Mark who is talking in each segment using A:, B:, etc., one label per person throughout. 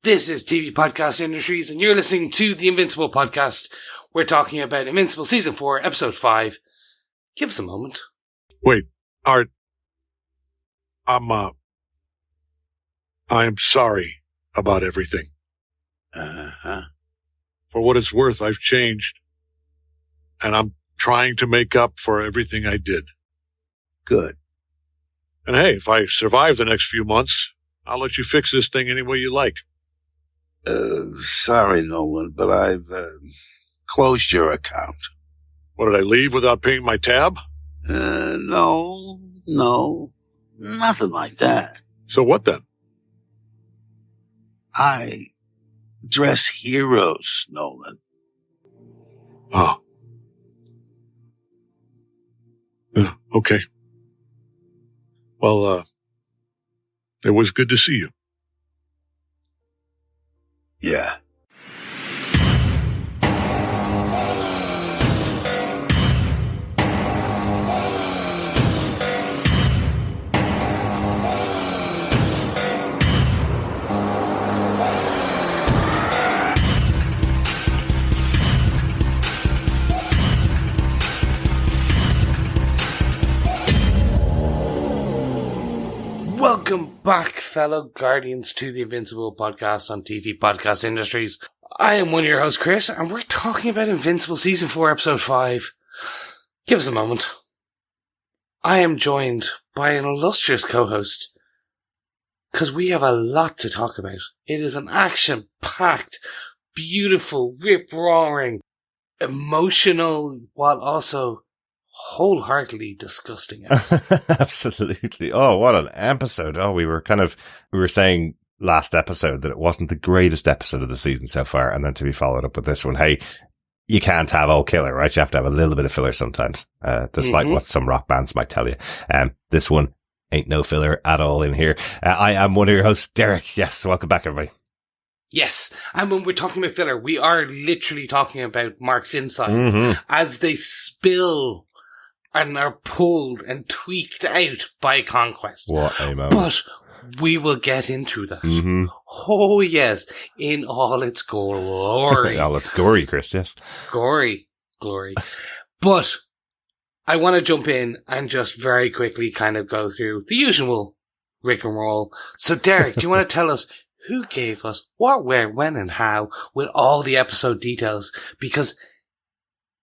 A: This is TV Podcast Industries, and you're listening to the Invincible podcast. We're talking about Invincible Season 4, Episode 5. Give us a moment.
B: Wait, Art. I'm sorry about everything. For what it's worth, I've changed. And I'm trying to make up for everything I did.
C: Good.
B: And hey, if I survive the next few months, I'll let you fix this thing any way you like.
C: Sorry, Nolan, but I've closed your account.
B: What, did I leave without paying my tab?
C: No, nothing like that.
B: So what then?
C: I dress heroes, Nolan.
B: Oh. Okay. Well, it was good to see you.
C: Yeah.
A: Welcome back, fellow Guardians, to the Invincible podcast on TV Podcast Industries. I am one of your hosts, Chris, and we're talking about Invincible Season 4, Episode 5. Give us a moment. I am joined by an illustrious co-host, because we have a lot to talk about. It is an action-packed, beautiful, rip-roaring, emotional, while also wholeheartedly disgusting episode.
D: Absolutely. Oh, what an episode. Oh, we were saying last episode that it wasn't the greatest episode of the season so far, and then to be followed up with this one. Hey, you can't have all killer, right? You have to have a little bit of filler sometimes, despite what some rock bands might tell you. This one ain't no filler at all in here. I am one of your hosts, Derek. Yes, welcome back, everybody.
A: Yes, and when we're talking about filler, we are literally talking about Mark's insides as they spill and are pulled and tweaked out by Conquest.
D: What a moment.
A: But we will get into that. Oh, yes, in all its glory.
D: All its gory, Chris, yes.
A: Glory. But I want to jump in and just very quickly kind of go through the usual rick and roll. So, Derek, do you want to tell us who gave us what, where, when, and how with all the episode details? Because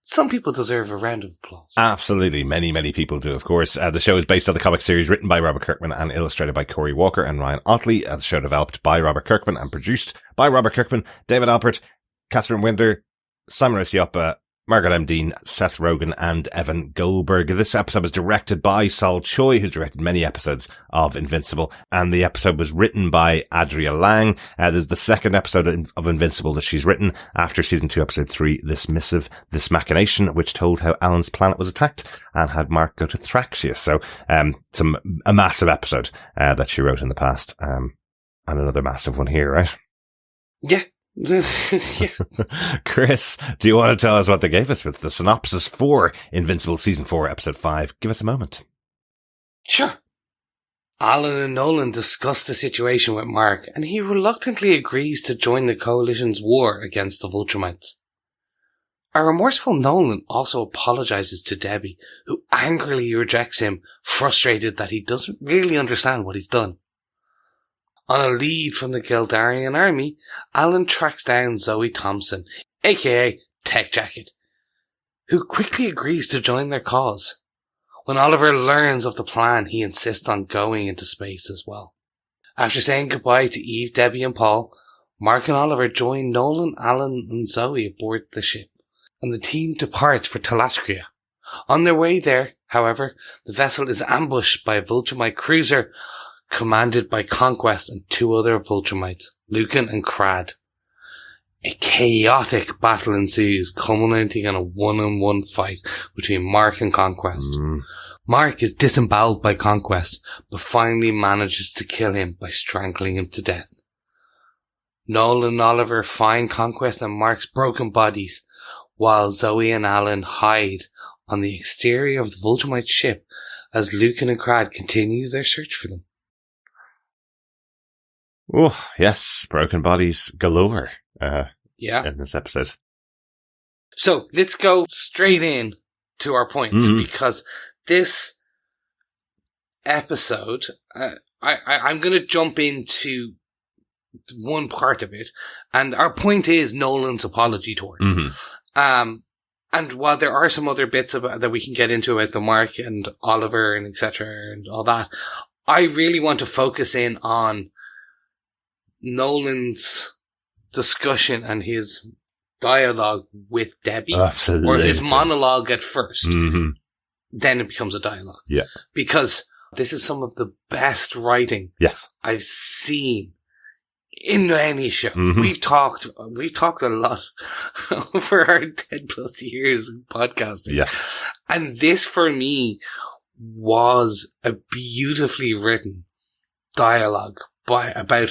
A: some people deserve a round of applause.
D: Absolutely. Many people do, of course. The show is based on the comic series written by Robert Kirkman and illustrated by Cory Walker and Ryan Ottley. The show developed by Robert Kirkman and produced by Robert Kirkman, David Alpert, Catherine Winder, Simon Riccioppa, Margaret M. Dean, Seth Rogen, and Evan Goldberg. This episode was directed by Choi, who's directed many episodes of Invincible, and the episode was written by Adria Lang. This is the second episode of Invincible that she's written after season 2, episode 3, This Missive, This Machination, which told how Alan's planet was attacked and had Mark go to Thraxia. So, a massive episode that she wrote in the past, and another massive one here, right?
A: Yeah. Yeah.
D: Chris, do you want to tell us what they gave us with the synopsis for Invincible Season 4, Episode 5? Give us a moment.
A: Sure. Alan and Nolan discuss the situation with Mark, and he reluctantly agrees to join the Coalition's war against the Viltrumites. A remorseful Nolan also apologizes to Debbie, who angrily rejects him, frustrated that he doesn't really understand what he's done. On a lead from the Geldarian army, Alan tracks down Zoe Thompson, aka Tech Jacket, who quickly agrees to join their cause. When Oliver learns of the plan, he insists on going into space as well. After saying goodbye to Eve, Debbie and Paul, Mark and Oliver join Nolan, Alan and Zoe aboard the ship, and the team departs for Talescria. On their way there, however, the vessel is ambushed by a Viltrumite cruiser commanded by Conquest and 2 other Viltrumites, Lucan and Crad. A chaotic battle ensues, culminating in a one-on-one fight between Mark and Conquest. Mark is disemboweled by Conquest, but finally manages to kill him by strangling him to death. Nolan and Oliver find Conquest and Mark's broken bodies, while Zoe and Alan hide on the exterior of the Viltrumite ship as Lucan and Crad continue their search for them.
D: Oh, yes. Broken bodies galore
A: Yeah.
D: in this episode.
A: So let's go straight in to our points, because this episode, I'm going to jump into one part of it, and our point is Nolan's apology tour. And while there are some other bits about that we can get into about the Mark and Oliver and etc. and all that, I really want to focus in on Nolan's discussion and his dialogue with Debbie.
D: Absolutely.
A: Or his monologue at first. Then it becomes a dialogue.
D: Yeah. Because
A: this is some of the best writing I've seen in any show. We've talked a lot over our 10 plus years of podcasting.
D: Yes.
A: And this for me was a beautifully written dialogue about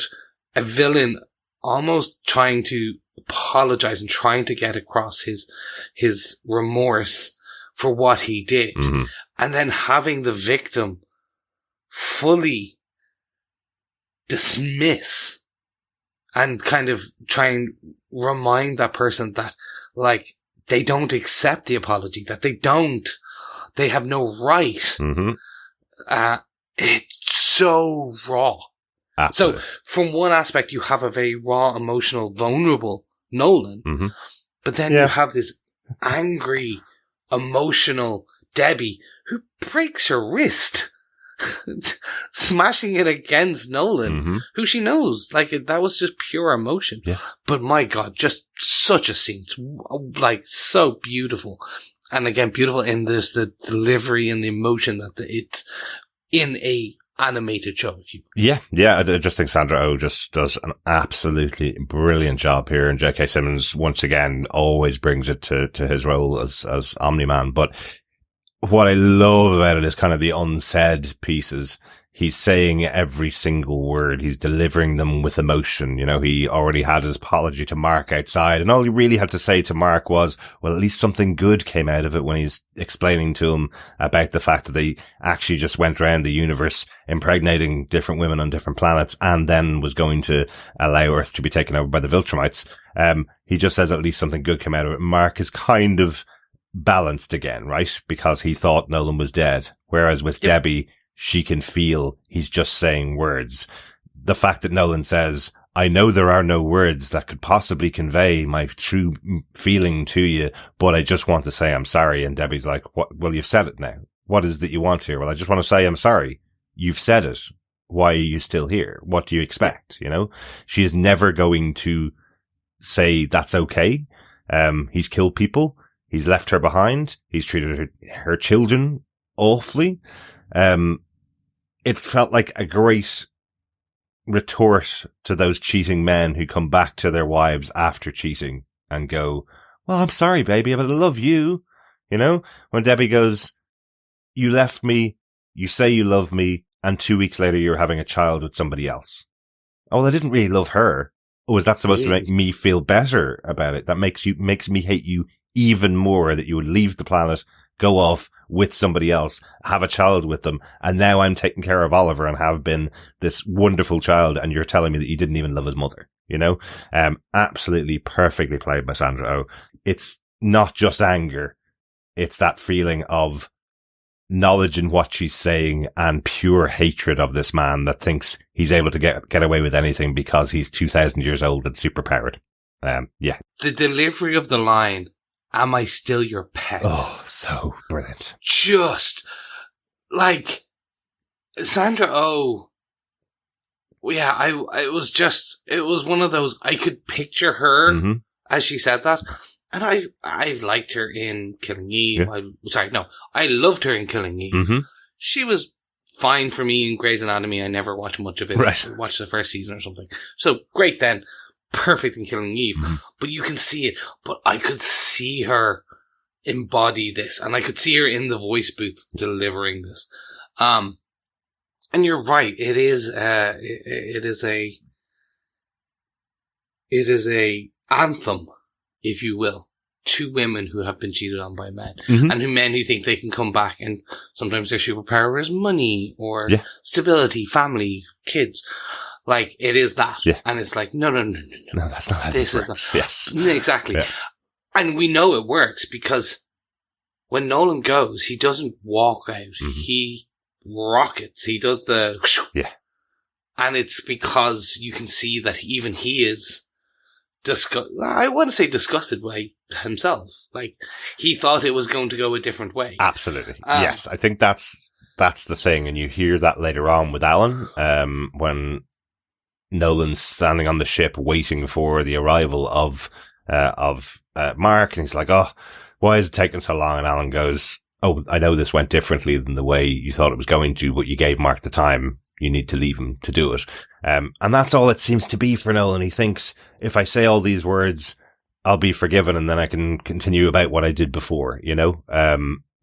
A: a villain almost trying to apologize and trying to get across his remorse for what he did. And then having the victim fully dismiss and kind of try and remind that person that, like, they don't accept the apology, that they have no right. It's so raw. Absolutely. So from one aspect, you have a very raw, emotional, vulnerable Nolan, but then you have this angry, emotional Debbie who breaks her wrist. Smashing it against Nolan, who she knows, like, that was just pure emotion. But my God, just such a scene, like, so beautiful. And again, beautiful in this, the delivery and the emotion that it's in a animated show. I just think Sandra Oh just does an absolutely brilliant job here, and J.K. Simmons once again always brings it to his role as Omni-Man. But what I love about it is kind of the unsaid pieces. He's saying every single word. He's delivering them with emotion. You know, he already had his apology to Mark outside, and all he really had to say to Mark was, well, at least something good came out of it, when he's explaining to him about the fact that they actually just went around the universe impregnating different women on different planets, and then was going to allow Earth to be taken over by the Viltrumites. He just says at least something good came out of it. Mark is kind of balanced again, right? Because he thought Nolan was dead. Whereas with Debbie, she can feel he's just saying words. The fact that Nolan says, I know there are no words that could possibly convey my true feeling to you, but I just want to say I'm sorry. And Debbie's like, what? Well, you've said it now. What is it that you want here? Well, I just want to say I'm sorry. You've said it. Why are you still here? What do you expect? You know, she is never going to say that's okay. He's killed people. He's left her behind. He's treated her children awfully. It felt like a great retort to those cheating men who come back to their wives after cheating and go, well, I'm sorry, baby, but I love you. You know, when Debbie goes, you left me, you say you love me, and 2 weeks later you're having a child with somebody else. Oh, well, I didn't really love her. Oh, is that supposed to make me feel better about it? That makes me hate you even more, that you would leave the planet, go off with somebody else, have a child with them, and now I'm taking care of Oliver and have been this wonderful child, and you're telling me that you didn't even love his mother, you know? Absolutely perfectly played by Sandra Oh. It's not just anger, it's that feeling of knowledge in what she's saying and pure hatred of this man that thinks he's able to get away with anything because he's 2,000 years old and superpowered. The delivery of the line, am I still your pet?
D: Oh, so brilliant.
A: Just, like, Sandra Oh, it was one of those, I could picture her as she said that. And I liked her in Killing Eve. I loved her in Killing Eve. She was fine for me in Grey's Anatomy. I never watched much of it.
D: Right.
A: I watched the first season or something. So great then. Perfect in Killing Eve. But you can see it. But I could see her embody this. And I could see her in the voice booth delivering this. And you're right. It is a anthem, if you will, to women who have been cheated on by men, and men who think they can come back, and sometimes their superpower is money or stability, family, kids. Like, it is that.
D: Yeah.
A: And it's like, no.
D: No, that's not how
A: This
D: this
A: is
D: works.
A: not.
D: Yes.
A: Exactly.
D: Yeah.
A: And we know it works because when Nolan goes, he doesn't walk out.
D: Mm-hmm.
A: He rockets. He does the...
D: Yeah.
A: And it's because you can see that even he is I wouldn't say disgusted by himself. Like, he thought it was going to go a different way.
D: Absolutely. Yes. I think that's the thing. And you hear that later on with Alan, when Nolan's standing on the ship waiting for the arrival of Mark. And he's like, oh, why is it taking so long? And Alan goes, oh, I know this went differently than the way you thought it was going to, but you gave Mark the time. You need to leave him to do it. And that's all it seems to be for Nolan. He thinks, if I say all these words, I'll be forgiven and then I can continue about what I did before, you know?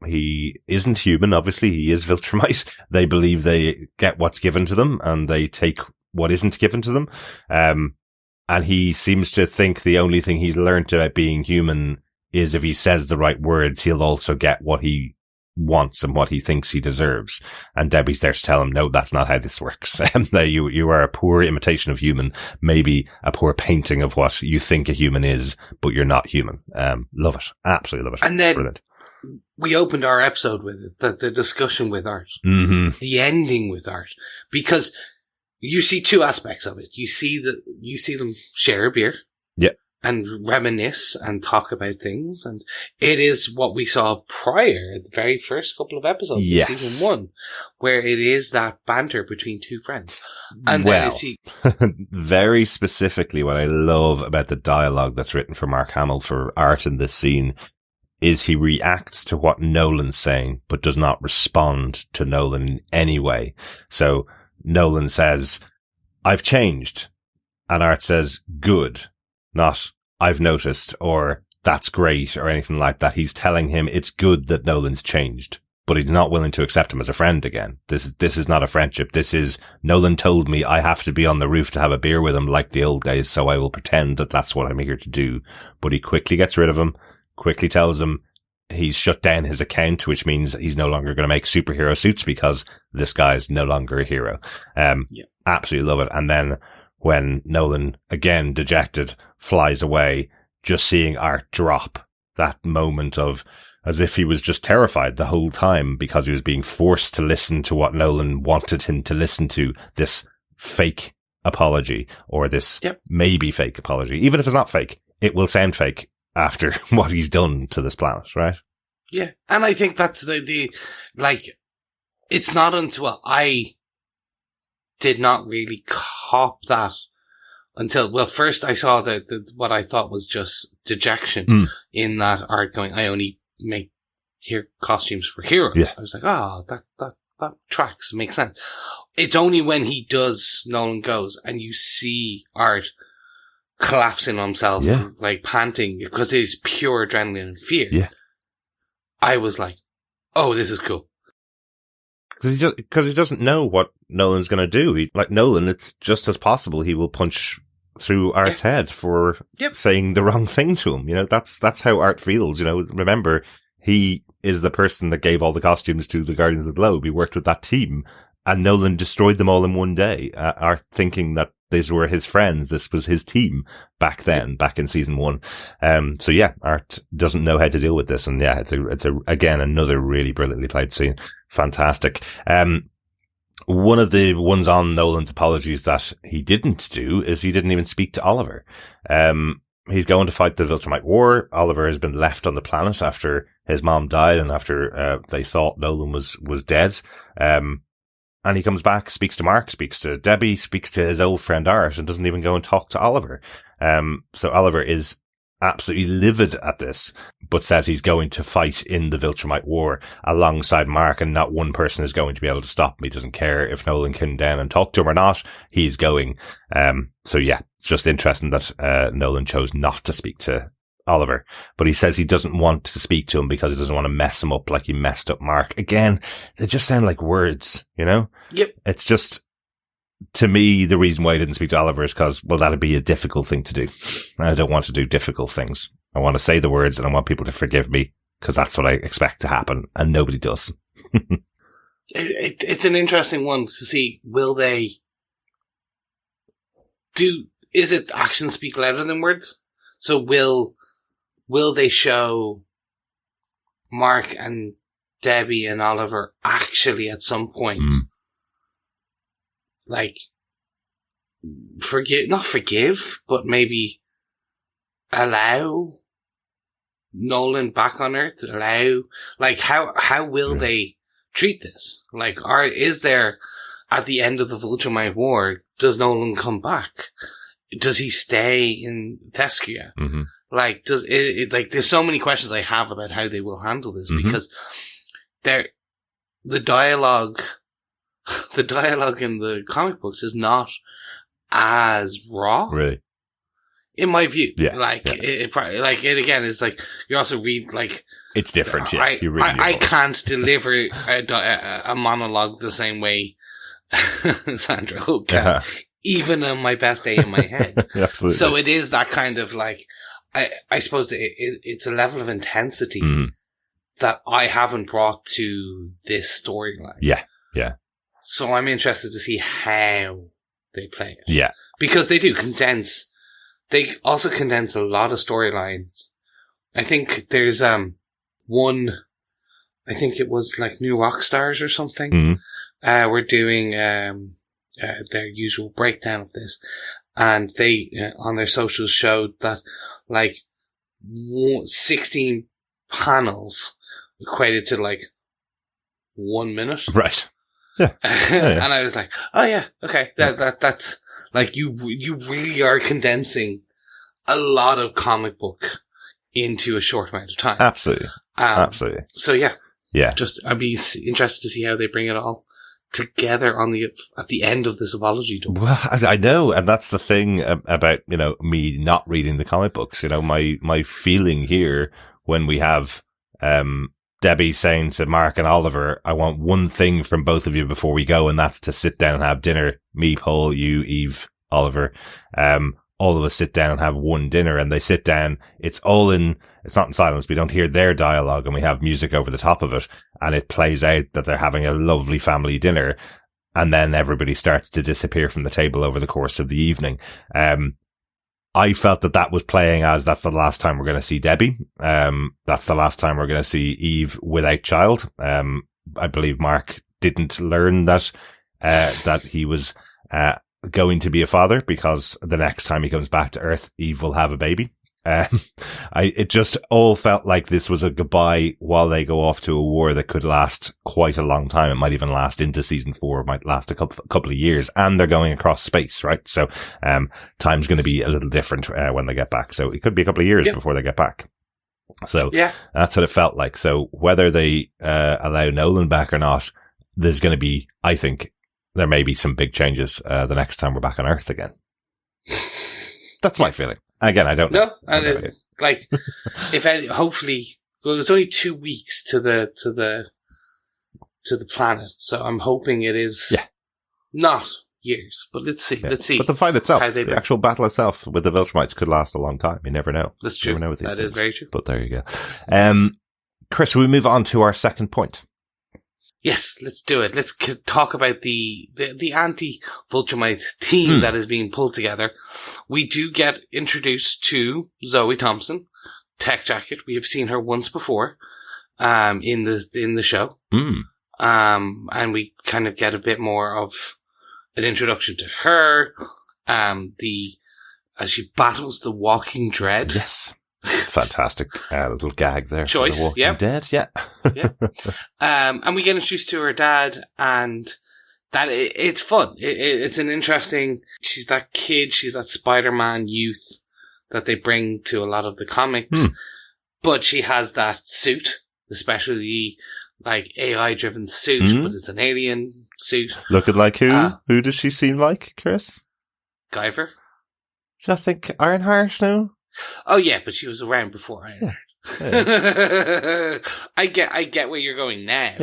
D: He isn't human, obviously. He is Viltrumite. They believe they get what's given to them and they take what isn't given to them. And he seems to think the only thing he's learned about being human is if he says the right words, he'll also get what he wants and what he thinks he deserves. And Debbie's there to tell him, no, that's not how this works. You are a poor imitation of human, maybe a poor painting of what you think a human is, but you're not human. Love it. Absolutely love it.
A: And then
D: brilliant.
A: We opened our episode with it, the discussion with Art, the ending with Art, because you see two aspects of it. You see them share a beer.
D: Yeah.
A: And reminisce and talk about things. And it is what we saw prior, at the very first couple of episodes of season 1, where it is that banter between two friends. And then
D: very specifically, what I love about the dialogue that's written for Mark Hamill for Art in this scene is he reacts to what Nolan's saying, but does not respond to Nolan in any way. So Nolan says, I've changed. And Art says, good. Not, I've noticed, or that's great, or anything like that. He's telling him it's good that Nolan's changed, but he's not willing to accept him as a friend again. This is not a friendship. This is, Nolan told me I have to be on the roof to have a beer with him like the old days, so I will pretend that that's what I'm here to do. But he quickly gets rid of him, quickly tells him he's shut down his account, which means he's no longer going to make superhero suits because this guy's no longer a hero. Absolutely love it. And then when Nolan, again dejected, flies away, just seeing Art drop, that moment of as if he was just terrified the whole time because he was being forced to listen to what Nolan wanted him to listen to, this fake apology, or this maybe fake apology. Even if it's not fake, it will sound fake after what he's done to this planet, right?
A: Yeah. And I think that's the it's not until I did not really cop that until, well, first I saw what I thought was just dejection in that Art going, I only make costumes for heroes. Yeah. I was like, that tracks, makes sense. It's only when Nolan goes and you see Art collapsing on himself, like panting, because it is pure adrenaline and fear. Yeah. I was like, oh, this is cool.
D: Because he doesn't know what Nolan's going to do. Like Nolan, it's just as possible he will punch through Art's head for saying the wrong thing to him. You know, that's how Art feels. You know, remember, he is the person that gave all the costumes to the Guardians of the Globe. He worked with that team, and Nolan destroyed them all in one day. Art thinking that these were his friends. This was his team back then, back in season 1. So yeah, Art doesn't know how to deal with this. And yeah, it's again, another really brilliantly played scene. Fantastic. One of the ones on Nolan's apologies that he didn't do is he didn't even speak to Oliver. He's going to fight the Viltrumite War. Oliver has been left on the planet after his mom died and after, they thought Nolan was dead. And he comes back, speaks to Mark, speaks to Debbie, speaks to his old friend Art, and doesn't even go and talk to Oliver. So Oliver is absolutely livid at this, but says he's going to fight in the Viltrumite War alongside Mark, and not one person is going to be able to stop him. He doesn't care if Nolan came down and talked to him or not. He's going. So yeah, it's just interesting that Nolan chose not to speak to Oliver, but he says he doesn't want to speak to him because he doesn't want to mess him up like he messed up Mark. Again, they just sound like words, you know?
A: Yep.
D: It's just, to me, the reason why I didn't speak to Oliver is because, well, that'd be a difficult thing to do. I don't want to do difficult things. I want to say the words and I want people to forgive me because that's what I expect to happen, and nobody does.
A: It's an interesting one to see. Will they is it actions speak louder than words? So will they show Mark and Debbie and Oliver actually at some point, like, not forgive, but maybe allow Nolan back on Earth? How will they treat this? Like, is there, at the end of the Viltrumite War, does Nolan come back? Does he stay in Talescria?
D: Mm-hmm.
A: Like, there's so many questions I have about how they will handle this, because the dialogue in the comic books is not as raw.
D: Really?
A: In my view.
D: Yeah.
A: It again is like, you also read, like,
D: it's different, yeah.
A: I can't deliver a monologue the same way Sandra Hook can, even on my best day in my head.
D: Absolutely.
A: So it is that kind of, like, I suppose it's a level of intensity that I haven't brought to this storyline.
D: Yeah, yeah.
A: So I'm interested to see how they play it.
D: Yeah.
A: Because they also condense a lot of storylines. I think there's one, I think it was like New Rockstars or something. We're doing their usual breakdown of this, and they on their socials showed that like 16 panels equated to like 1 minute.
D: Right. Yeah.
A: And I was like, oh yeah, okay, that's like you really are condensing a lot of comic book into a short amount of time.
D: Absolutely. Absolutely.
A: So yeah.
D: Just
A: I'd be interested to see how they bring it all together at the end of this apology tour.
D: Well, I know, and that's the thing about, me not reading the comic books. My feeling here when we have Debbie saying to Mark and Oliver, I want one thing from both of you before we go, and that's to sit down and have dinner. Me, Paul, you, Eve, Oliver. All of us sit down and have one dinner, and they sit down. It's not in silence. We don't hear their dialogue, and we have music over the top of it, and it plays out that they're having a lovely family dinner, and then everybody starts to disappear from the table over the course of the evening. I felt that was playing as that's the last time we're going to see Debbie. That's the last time we're going to see Eve without child. I believe Mark didn't learn that he was, going to be a father, because the next time he comes back to Earth, Eve will have a baby. It just all felt like this was a goodbye while they go off to a war that could last quite a long time. It might even last into season 4. It might last a couple of years, and they're going across space, right? So, time's going to be a little different when they get back. So it could be a couple of years before they get back. So that's what it felt like. So whether they allow Nolan back or not, there's going to be, I think, there may be some big changes the next time we're back on Earth again. That's my feeling. Again, I don't know.
A: No, and hopefully, well, it's only 2 weeks to the planet, so I'm hoping it is not years, but let's see. Let's see.
D: But the fight itself, the actual battle itself with the Viltrumites could last a long time. You never know.
A: That's true.
D: You never know with these
A: things. Is very true.
D: But there you go. Chris, will we move on to our second point?
A: Yes, let's do it. Let's talk about the anti-Viltrumite team that is being pulled together. We do get introduced to Zoe Thompson, Tech Jacket. We have seen her once before, in the show. And we kind of get a bit more of an introduction to her. As she battles the Walking Dread.
D: Yes. Fantastic little gag there.
A: Choice,
D: the Walking Dead, yeah.
A: And we get introduced to her dad, and that it's fun. It's an interesting. She's that kid. She's that Spider-Man youth that they bring to a lot of the comics, but she has that suit, especially like AI-driven suit, but it's an alien suit.
D: Looking like who? Who does she seem like, Chris?
A: Guyver.
D: Did I think Ironheart now?
A: Oh yeah, but she was around before Ironheart. Yeah. I get where you're going now.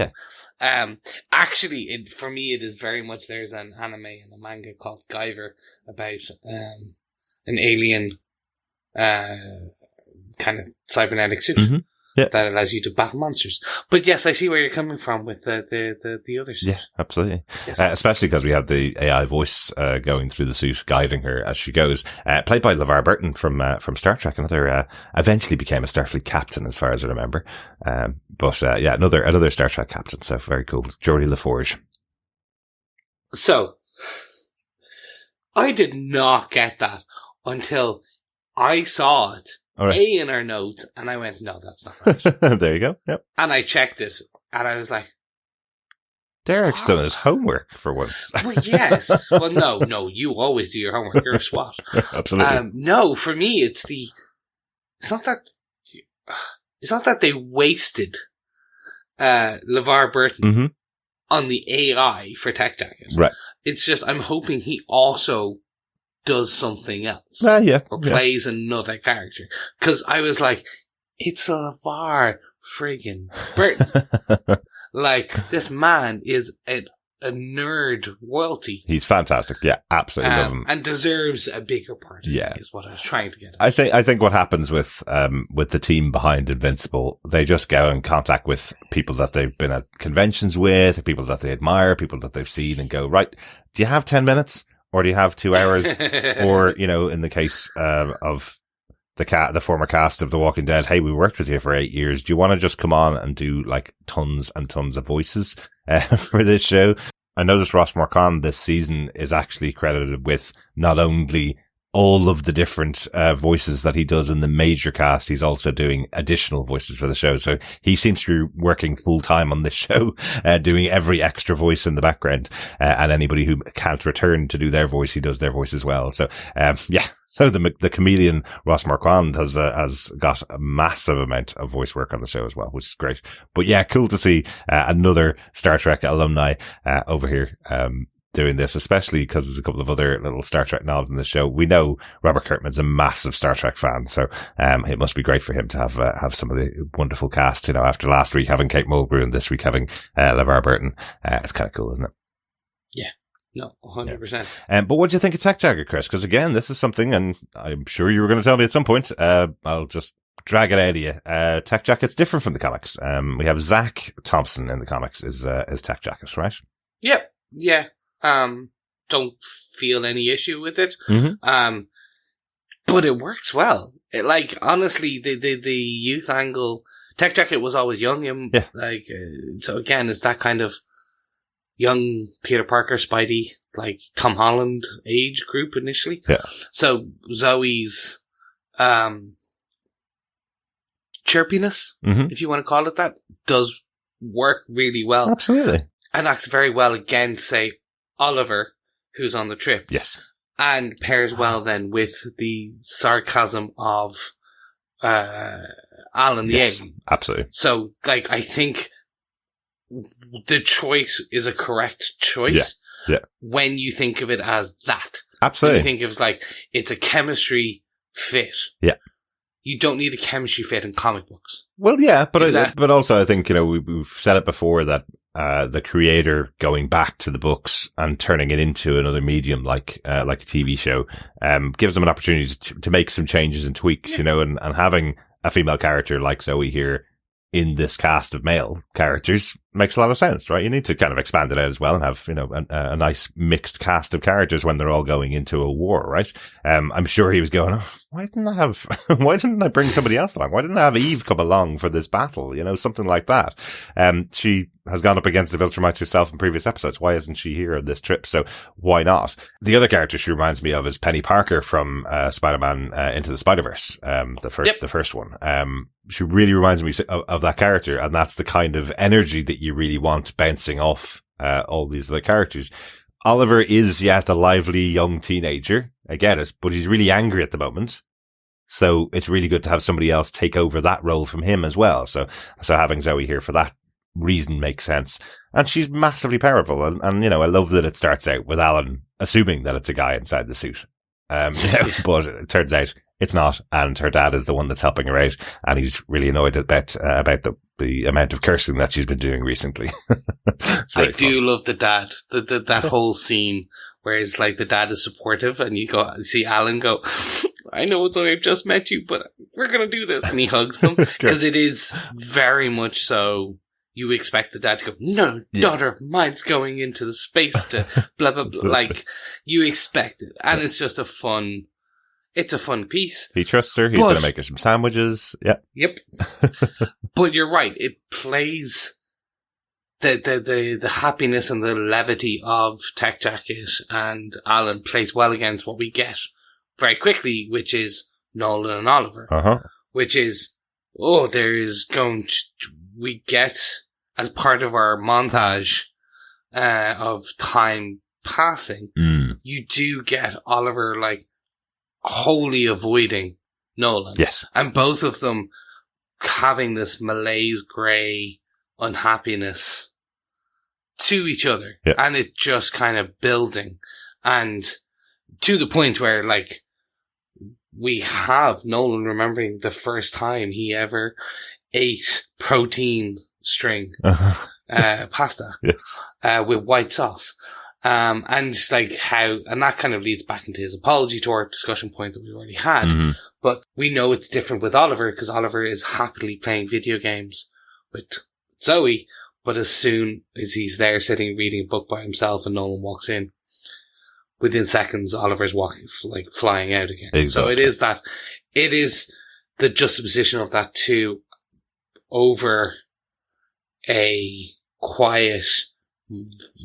D: Yeah.
A: Actually, for me, it is very much, there's an anime and a manga called Guyver about an alien kind of cybernetic suit.
D: Yeah.
A: that allows you to battle monsters. But yes, I see where you're coming from with the other suit.
D: Yeah, absolutely.
A: Yes.
D: Especially because we have the AI voice going through the suit, guiding her as she goes. Played by LeVar Burton from Star Trek. Another eventually became a Starfleet captain, as far as I remember. But another Star Trek captain. So very cool. Geordie LaForge.
A: So, I did not get that until I saw it.
D: All right.
A: In our notes, and I went, no, that's not right.
D: There you go. Yep.
A: And I checked it, and I was like,
D: Derek's done his homework for once.
A: well, yes. Well, no, you always do your homework. You're a SWAT.
D: Absolutely.
A: No, for me, it's not that they wasted LeVar Burton on the AI for Tech Jacket.
D: Right.
A: It's just, I'm hoping he also does something else. Or plays another character. Because I was like, it's LeVar friggin' Burton. Like, this man is a nerd royalty.
D: He's fantastic. Yeah, absolutely love him.
A: And deserves a bigger part, is what I was trying to get at.
D: I think what happens with the team behind Invincible, they just go in contact with people that they've been at conventions with, people that they admire, people that they've seen, and go, right, do you have 10 minutes? Or do you have 2 hours? Or, in the case of the former cast of The Walking Dead, hey, we worked with you for 8 years. Do you want to just come on and do like tons and tons of voices for this show? I noticed Ross Marquand this season is actually credited with not only all of the different voices that he does in the major cast, he's also doing additional voices for the show. So he seems to be working full time on this show, doing every extra voice in the background. And anybody who can't return to do their voice, he does their voice as well. So, So the comedian Ross Marquand has got a massive amount of voice work on the show as well, which is great. But yeah, cool to see another Star Trek alumni over here doing this, especially because there's a couple of other little Star Trek nods in the show. We know Robert Kirkman's a massive Star Trek fan, so it must be great for him to have some of the wonderful cast. After last week having Kate Mulgrew and this week having LeVar Burton, it's kind of cool, isn't it?
A: Yeah. No, 100%.
D: But what do you think of Tech Jacket, Chris? Because again, this is something, and I'm sure you were going to tell me at some point. I'll just drag it out of you. Tech Jacket's different from the comics. We have Zoe Thompson in the comics is Tech Jacket, right?
A: Yep. Yeah. Don't feel any issue with it. But it works well. Honestly, the youth angle, Tech Jacket was always young. So again, it's that kind of young Peter Parker, Spidey, like Tom Holland age group initially.
D: Yeah.
A: So Zoe's, chirpiness, if you want to call it that, does work really well.
D: Absolutely.
A: And acts very well against, say, Oliver, who's on the trip.
D: Yes. And
A: pairs well then with the sarcasm of Alan the Alien.
D: Absolutely.
A: So, I think the choice is a correct choice when you think of it as that.
D: Absolutely.
A: When you think of it as it's a chemistry fit.
D: Yeah.
A: You don't need a chemistry fit in comic books.
D: Well, yeah, but also I think, we've said it before that the creator going back to the books and turning it into another medium like a TV show gives them an opportunity to make some changes and tweaks, and having a female character like Zoe here in this cast of male characters makes a lot of sense, right? You need to kind of expand it out as well and have, a nice mixed cast of characters when they're all going into a war, right? I'm sure he was going, why didn't I bring somebody else along? Why didn't I have Eve come along for this battle? Something like that. She has gone up against the Viltrumites herself in previous episodes. Why isn't she here on this trip? So why not? The other character she reminds me of is Penny Parker from Spider-Man Into the Spider-Verse, the first one. She really reminds me of that character, and that's the kind of energy that you really want bouncing off all these other characters. Oliver is, the lively young teenager. I get it, but he's really angry at the moment. So it's really good to have somebody else take over that role from him as well. So having Zoe here for that reason makes sense. And she's massively powerful. And I love that it starts out with Alan assuming that it's a guy inside the suit. But it turns out it's not, and her dad is the one that's helping her out, and he's really annoyed about the amount of cursing that she's been doing recently.
A: I do love the dad. That whole scene Whereas, like, the dad is supportive, and you see Alan go, I know it's only I've just met you, but we're going to do this. And he hugs them. Because it is very much so, you expect the dad to go, no, daughter of mine's going into the space to blah, blah, blah. Like, you expect it. And it's just a fun piece.
D: He trusts her. He's going to make her some sandwiches. Yeah.
A: Yep. But you're right. It plays the happiness and the levity of Tech Jacket and Alan plays well against what we get very quickly, which is Nolan and Oliver. Which is, we get, as part of our montage of time passing, you do get Oliver, like, wholly avoiding Nolan.
D: Yes.
A: And both of them having this malaise, grey unhappiness to each other.
D: Yeah.
A: And it just kind of building. And to the point where, like, we have Nolan remembering the first time he ever ate protein string pasta with white sauce. And like and that kind of leads back into his apology to our discussion point that we already had. But we know it's different with Oliver because Oliver is happily playing video games with Zoe. But as soon as he's there sitting reading a book by himself and Nolan walks in, within seconds, Oliver's flying out again. Exactly. So it is the juxtaposition of that too over a quiet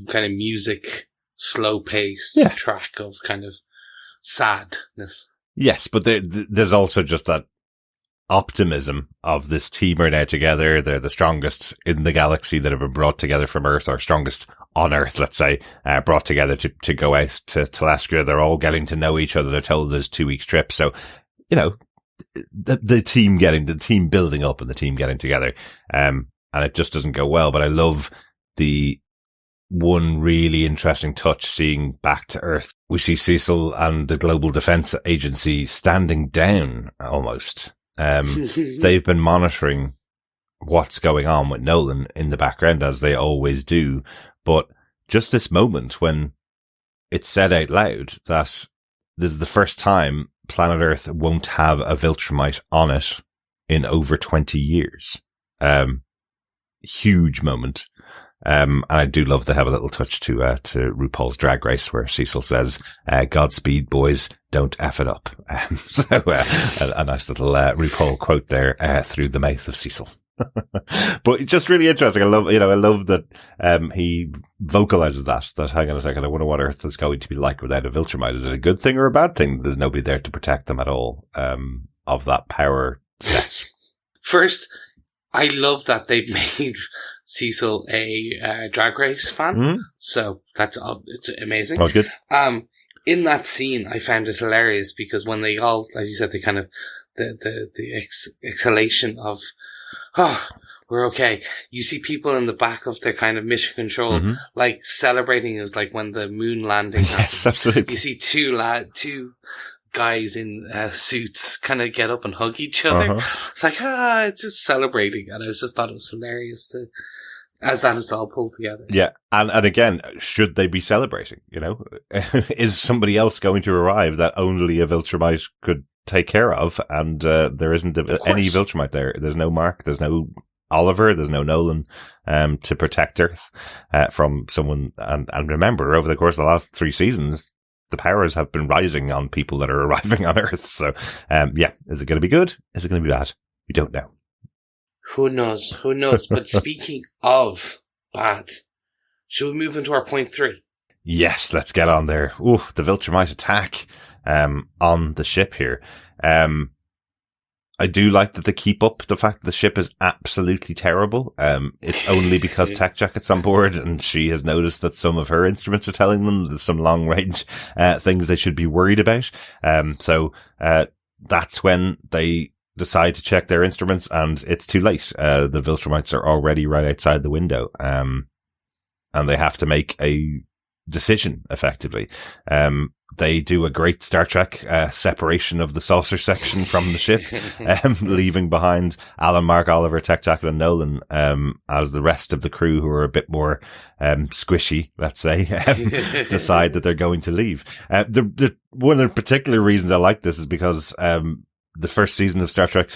A: kind of music, slow paced track of kind of sadness.
D: Yes, but there's also just that optimism of this team are now together. They're the strongest in the galaxy that have been brought together from Earth, or strongest on Earth, let's say, brought together to go out to Talescria. They're all getting to know each other. They're told there's 2 weeks trip. So, you know, the team building up and the team getting together. And it just doesn't go well. But I love the one really interesting touch seeing back to Earth. We see Cecil and the Global Defense Agency standing down almost. They've been monitoring what's going on with Nolan in the background, as they always do. But just this moment when it's said out loud that this is the first time planet Earth won't have a Viltrumite on it in over 20 years. Huge moment. And I do love to have a little touch to RuPaul's Drag Race where Cecil says, Godspeed, boys, don't F it up. So a nice little RuPaul quote there through the mouth of Cecil. But just really interesting. I love that he vocalizes that hang on a second, I wonder what Earth is going to be like without a Viltrumite. Is it a good thing or a bad thing? There's nobody there to protect them at all of that power set.
A: First, I love that they've made Cecil a Drag Race fan. So it's amazing.
D: Oh, good.
A: In that scene, I found it hilarious because when they all, as you said, they kind of, the exhalation of, we're okay. You see people in the back of their kind of mission control, like celebrating. It was like when the moon landing happened.
D: Yes, absolutely.
A: You see two guys in suits kind of get up and hug each other. It's like, it's just celebrating. And I just thought it was hilarious as that is all pulled together.
D: Yeah. And again, should they be celebrating? You know, is somebody else going to arrive that only a Viltrumite could take care of? And there isn't any Viltrumite there. There's no Mark. There's no Oliver. There's no Nolan to protect Earth from someone. And remember, over the course of the last 3 seasons, the powers have been rising on people that are arriving on Earth. So, is it going to be good? Is it going to be bad? We don't know.
A: Who knows? But speaking of bad, should we move into our point 3?
D: Yes, let's get on there. Ooh, the Viltrumite attack on the ship here. I do like that they keep up the fact that the ship is absolutely terrible. It's only because Tech Jacket's on board and she has noticed that some of her instruments are telling them there's some long range things they should be worried about. So that's when they decide to check their instruments and it's too late. The Viltrumites are already right outside the window. And they have to make a decision effectively. They do a great Star Trek separation of the saucer section from the ship, leaving behind Alan, Mark, Oliver, Tech Jacket, and Nolan as the rest of the crew, who are a bit more squishy, let's say, decide that they're going to leave. The one of the particular reasons I like this is because the first season of Star Trek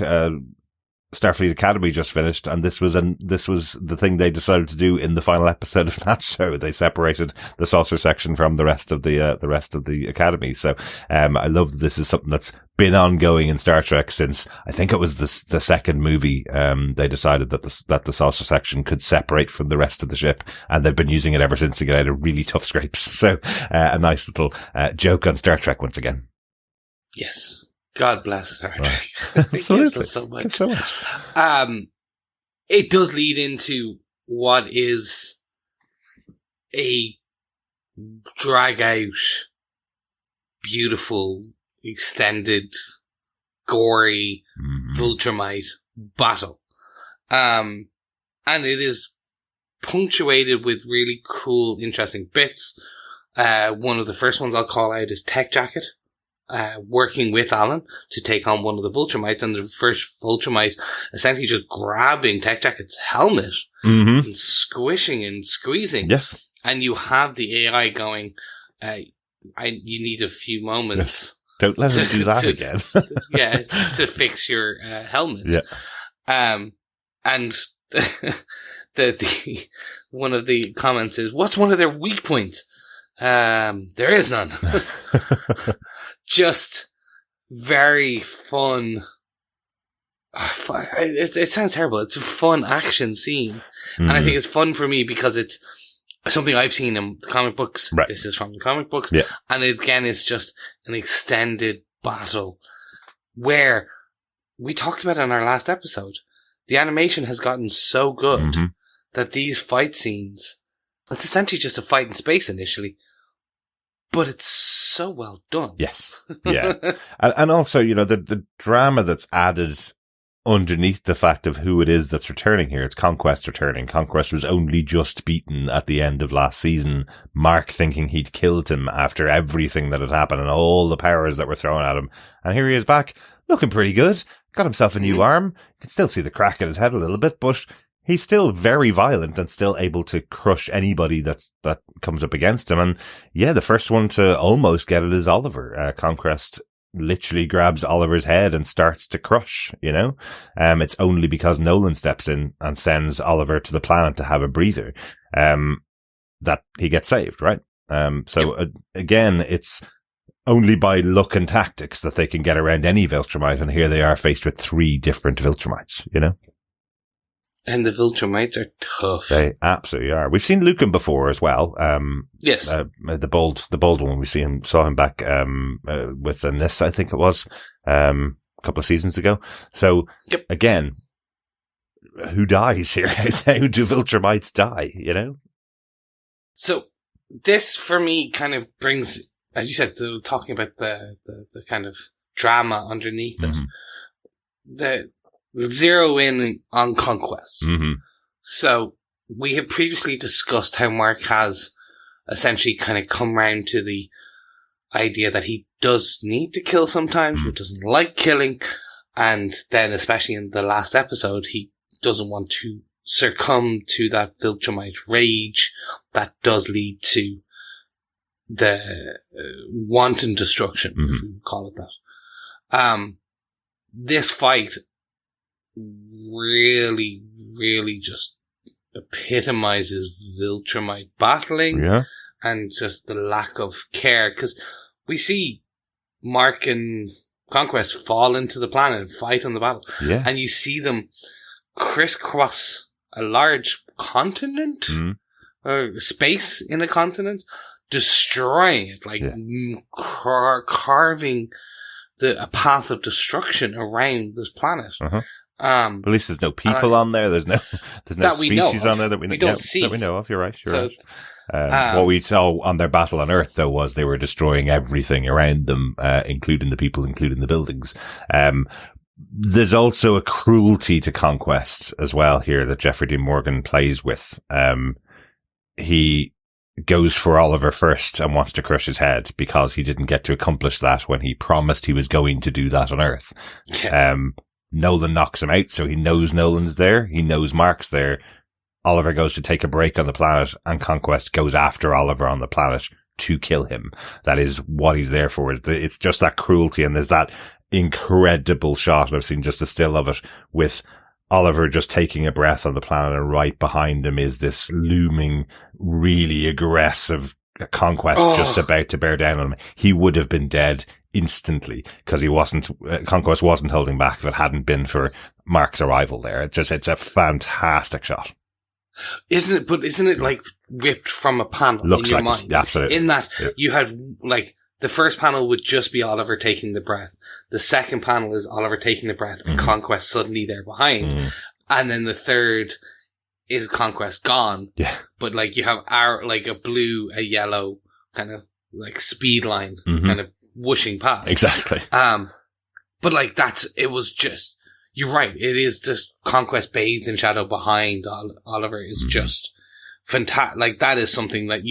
D: Starfleet Academy just finished, and this was the thing they decided to do in the final episode of that show. They separated the saucer section from the rest of the Academy. So, I love that this is something that's been ongoing in Star Trek since, I think it was the second movie. They decided that the saucer section could separate from the rest of the ship, and they've been using it ever since to get out of really tough scrapes. So, a nice little joke on Star Trek once again.
A: Yes. God bless Star Trek.
D: Right.
A: It gives us so much. It does lead into what is a drag out, beautiful, extended, gory Viltrumite battle. And it is punctuated with really cool, interesting bits. One of the first ones I'll call out is Tech Jacket. Working with Alan to take on one of the Viltrumites, and the first Viltrumite essentially just grabbing Tech Jacket's helmet and squishing and squeezing.
D: Yes.
A: And you have the AI going, you need a few moments.
D: Yes. Don't let him do that again.
A: To fix your helmet.
D: Yeah.
A: And the one of the comments is, what's one of their weak points? There is none. Just very fun. It sounds terrible. It's a fun action scene. And I think it's fun for me because it's something I've seen in the comic books.
D: Right.
A: This is from the comic books.
D: Yeah.
A: And again, it's just an extended battle where we talked about it in our last episode. The animation has gotten so good that these fight scenes, it's essentially just a fight in space initially, but it's so well done.
D: Yes. Yeah. and also, the drama that's added underneath the fact of who it is that's returning here. It's Conquest returning. Conquest was only just beaten at the end of last season. Mark thinking he'd killed him after everything that had happened and all the powers that were thrown at him. And here he is back, looking pretty good. Got himself a new arm. You can still see the crack in his head a little bit, but he's still very violent and still able to crush anybody that comes up against him. And yeah, the first one to almost get it is Oliver. Conquest literally grabs Oliver's head and starts to crush, It's only because Nolan steps in and sends Oliver to the planet to have a breather, that he gets saved, right? Again, it's only by luck and tactics that they can get around any Viltrumite. And here they are faced with 3 different Viltrumites,
A: And the Viltrumites are tough.
D: They absolutely are. We've seen Lucan before as well.
A: Yes.
D: The bold one. We saw him back, with the Nis, I think it was, a couple of seasons ago. So again, who dies here? How do Viltrumites die, So
A: this for me kind of brings, as you said, talking about the kind of drama underneath it. The zero in on Conquest. So we have previously discussed how Mark has essentially kind of come round to the idea that he does need to kill sometimes, but doesn't like killing. And then, especially in the last episode, he doesn't want to succumb to that Viltrumite rage that does lead to the wanton destruction, if we call it that. This fight really, really just epitomizes Viltrumite battling and just the lack of care. Because we see Mark and Conquest fall into the planet and fight on the battle. And you see them crisscross a large continent or space in a continent, destroying it, like carving a path of destruction around this planet.
D: At least there's no people on there. There's no species on there that we
A: don't see.
D: That we know of. You're right. Right. What we saw on their battle on Earth, though, was they were destroying everything around them, including the people, including the buildings. There's also a cruelty to Conquest as well here that Jeffrey Dean Morgan plays with. He goes for Oliver first and wants to crush his head because he didn't get to accomplish that when he promised he was going to do that on Earth.
A: Yeah.
D: Nolan knocks him out, so he knows Nolan's there. He knows Mark's there. Oliver goes to take a break on the planet, and Conquest goes after Oliver on the planet to kill him. That is what he's there for. It's just that cruelty, and there's that incredible shot. I've seen just a still of it with Oliver just taking a breath on the planet, and right behind him is this looming, really aggressive Conquest just about to bear down on him. He would have been dead instantly because Conquest wasn't holding back if it hadn't been for Mark's arrival there. It's a fantastic shot.
A: Isn't it like ripped from a panel
D: Looks
A: in your
D: like
A: mind?
D: it, absolutely.
A: In that you had like the first panel would just be Oliver taking the breath. The second panel is Oliver taking the breath and Conquest suddenly there behind. And then the third is Conquest gone. Yeah. But like you have like a blue, a yellow kind of like speed line kind of whooshing past.
D: Exactly.
A: But like it was just, you're right. It is just Conquest bathed in shadow behind Oliver is just fantastic. Like that is something that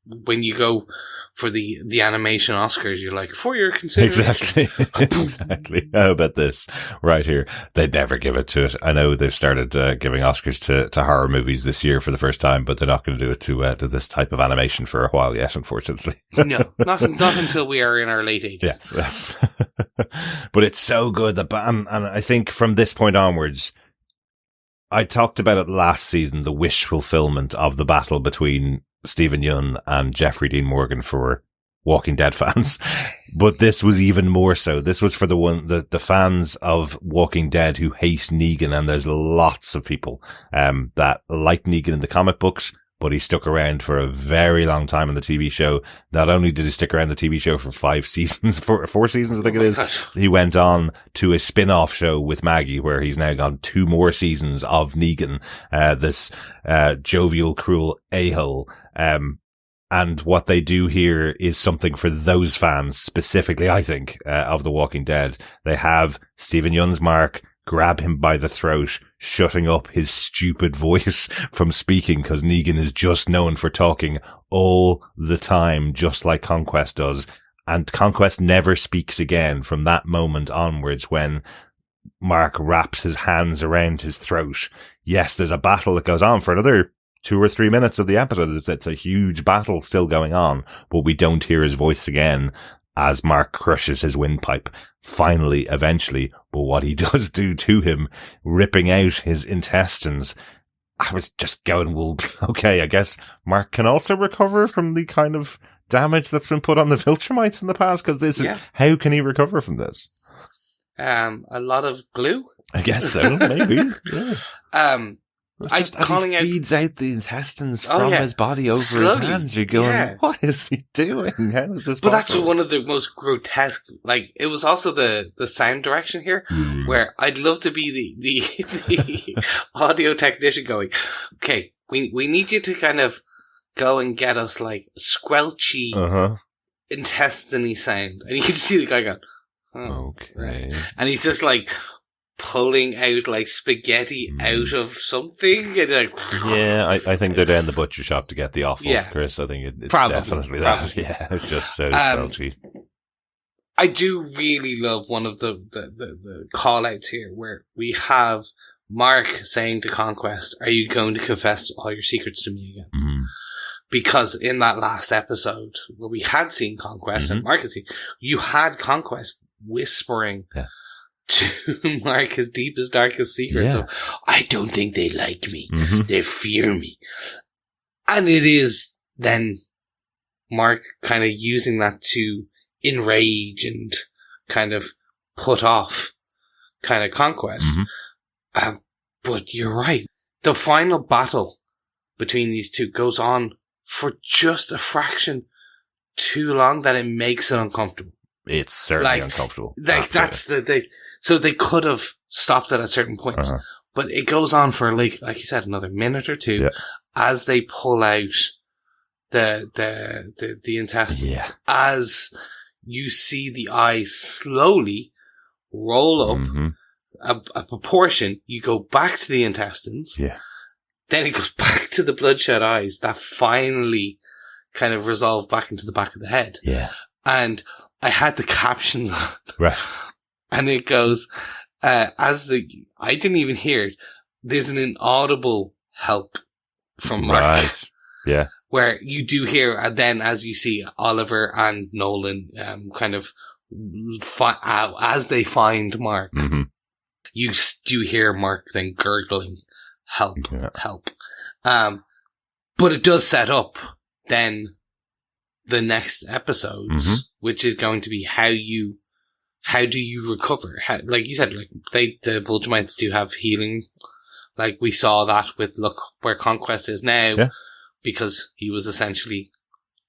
A: when you go for the animation Oscars, you're like, for your consideration.
D: Exactly. How about this right here? They'd never give it to it. I know they've started giving Oscars to horror movies this year for the first time, but they're not going to do it to this type of animation for a while yet, unfortunately.
A: No, not until we are in our late ages.
D: Yes. But it's so good. And I think from this point onwards, I talked about it last season, the wish fulfillment of the battle between Stephen Yeun and Jeffrey Dean Morgan for Walking Dead fans. But this was even more so. This was for the fans of Walking Dead who hate Negan, and there's lots of people that like Negan in the comic books, but he stuck around for a very long time in the TV show. Not only did he stick around the TV show for 5 seasons, 4 seasons, I think it is.
A: Gosh.
D: He went on to a spin-off show with Maggie where he's now gone 2 more seasons of Negan, this jovial, cruel a-hole. And what they do here is something for those fans specifically, I think, of The Walking Dead. They have Stephen Yeun's Mark grab him by the throat, shutting up his stupid voice from speaking because Negan is just known for talking all the time, just like Conquest does. And Conquest never speaks again from that moment onwards when Mark wraps his hands around his throat. Yes, there's a battle that goes on for another 2 or 3 minutes of the episode. It's a huge battle still going on, but we don't hear his voice again as Mark crushes his windpipe. Finally, eventually, but what he does do to him, ripping out his intestines, I was just going, well, okay, I guess Mark can also recover from the kind of damage that's been put on the Viltrumites in the past, because this is, how can he recover from this?
A: A lot of glue?
D: I guess so, maybe. Yeah.
A: As he
D: feeds out the intestines from his body over his hands, you're going, what is he doing? How is this possible?
A: That's one of the most grotesque, like, it was also the sound direction here, where I'd love to be the audio technician going, okay, we need you to kind of go and get us, like, squelchy, intestine-y sound. And you can see the guy going, okay. Right. And he's just like, pulling out like spaghetti out of something. And like,
D: I think they're down the butcher shop to get the offal, Chris. I think it's definitely that. Yeah, it's just so squelchy.
A: I do really love one of the call-outs here where we have Mark saying to Conquest, are you going to confess all your secrets to me again? Because in that last episode where we had seen Conquest and Mark had seen, you had Conquest whispering to Mark his deepest, darkest secrets. So, I don't think they like me. They fear me. And it is then Mark kind of using that to enrage and kind of put off kind of Conquest. But you're right. The final battle between these two goes on for just a fraction too long that it makes it uncomfortable.
D: It's certainly uncomfortable.
A: Like that's so they could have stopped it at certain points, but it goes on for like you said, another minute or two as they pull out the intestines, as you see the eyes slowly roll up a proportion. You go back to the intestines. Then it goes back to the bloodshot eyes that finally kind of resolve back into the back of the head.
D: Yeah.
A: And I had the captions on.
D: Right.
A: And it goes, I didn't even hear it. There's an inaudible help from Mark. Right.
D: Yeah.
A: Where you do hear, and then as you see Oliver and Nolan, kind of, as they find Mark, you do hear Mark then gurgling, help. But it does set up then the next episodes, which is going to be how do you recover? Like you said, like the Viltrumites do have healing. Like we saw that with look where Conquest is now, because he was essentially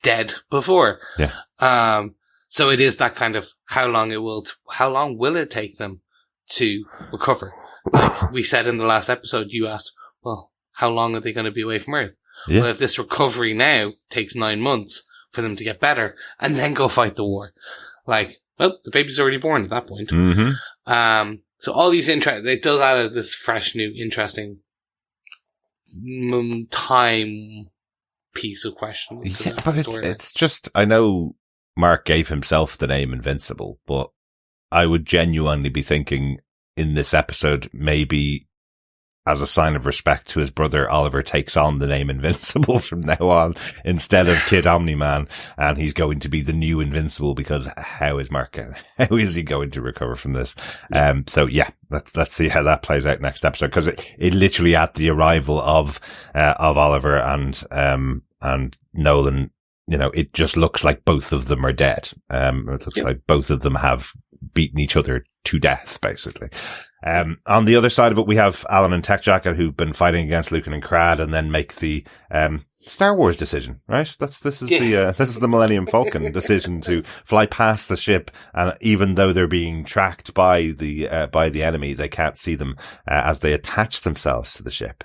A: dead before.
D: Yeah.
A: So it is that kind of how long will it take them to recover? Like we said in the last episode, you asked, well, how long are they going to be away from Earth?
D: Yeah.
A: Well, if this recovery now takes 9 months for them to get better and then go fight the war, like, well, the baby's already born at that point. So all these it does add this fresh, new, interesting time piece of question.
D: But it's just, I know Mark gave himself the name Invincible, but I would genuinely be thinking in this episode, maybe as a sign of respect to his brother, Oliver takes on the name Invincible from now on instead of Kid Omni-Man, and he's going to be the new Invincible because how is he going to recover from this? So yeah, let's see how that plays out next episode, because it literally at the arrival of Oliver and Nolan, you know, it just looks like both of them are dead. It looks like both of them have beaten each other to death, basically. On the other side of it, we have Alan and Tech Jacket, who've been fighting against Lucan and Crad, and then make the Star Wars decision, right? This is the Millennium Falcon decision to fly past the ship, and even though they're being tracked by the enemy, they can't see them as they attach themselves to the ship.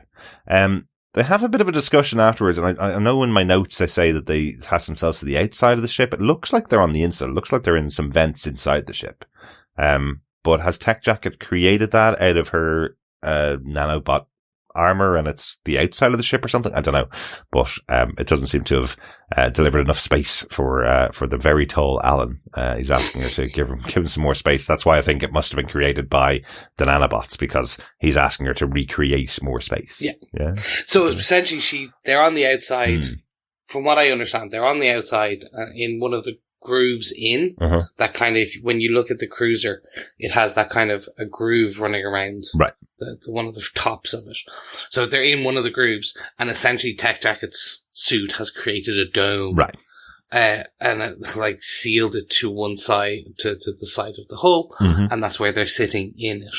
D: They have a bit of a discussion afterwards, and I know in my notes I say that they attach themselves to the outside of the ship. It looks like they're on the inside. It looks like they're in some vents inside the ship. But has Tech Jacket created that out of her nanobot armor, and it's the outside of the ship or something? I don't know. But it doesn't seem to have delivered enough space for the very tall Alan. He's asking her to give him some more space. That's why I think it must have been created by the nanobots, because he's asking her to recreate more space. Yeah.
A: So essentially, they're on the outside. From what I understand, they're on the outside in one of the grooves in that kind of, when you look at the cruiser, it has that kind of a groove running around the one of the tops of it. So they're in one of the grooves, and essentially Tech Jacket's suit has created a dome, and it, like, sealed it to one side, to the side of the hull, and that's where they're sitting in it.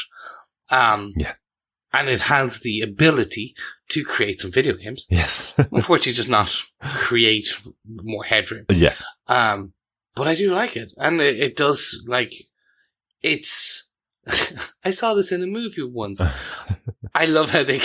A: And it has the ability to create some video games.
D: Yes.
A: Unfortunately, just not create more headroom.
D: Yes.
A: But I do like it. And it does, like, it's, I saw this in a movie once. I love how they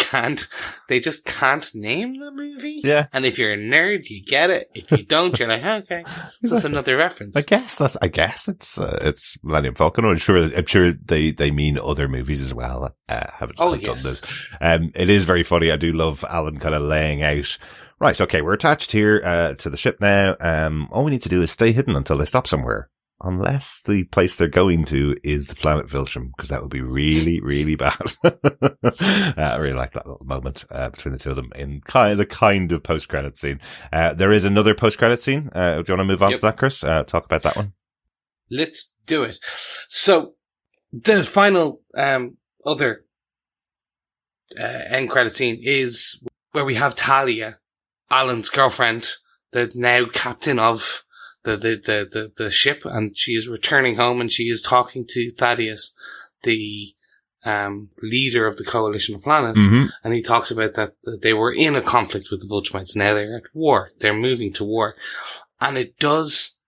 A: just can't name the movie.
D: Yeah.
A: And if you're a nerd, you get it. If you don't, you're like, okay, this is another reference.
D: I guess it's Millennium Falcon. I'm sure they mean other movies as well. Have done this. It is very funny. I do love Alan kind of laying out, right, okay, we're attached here to the ship now. All we need to do is stay hidden until they stop somewhere. Unless the place they're going to is the planet Viltrum, because that would be really, really bad. I really like that little moment between the two of them in the kind of post-credit scene. There is another post-credit scene. Do you want to move on to that, Chris? Talk about that one.
A: Let's do it. So, the final other end credit scene is where we have Talia, Alan's girlfriend, the now captain of the ship, and she is returning home, and she is talking to Thaddeus, the leader of the coalition of planets, and he talks about that they were in a conflict with the Viltrumites. Now they're at war. They're moving to war, and it does.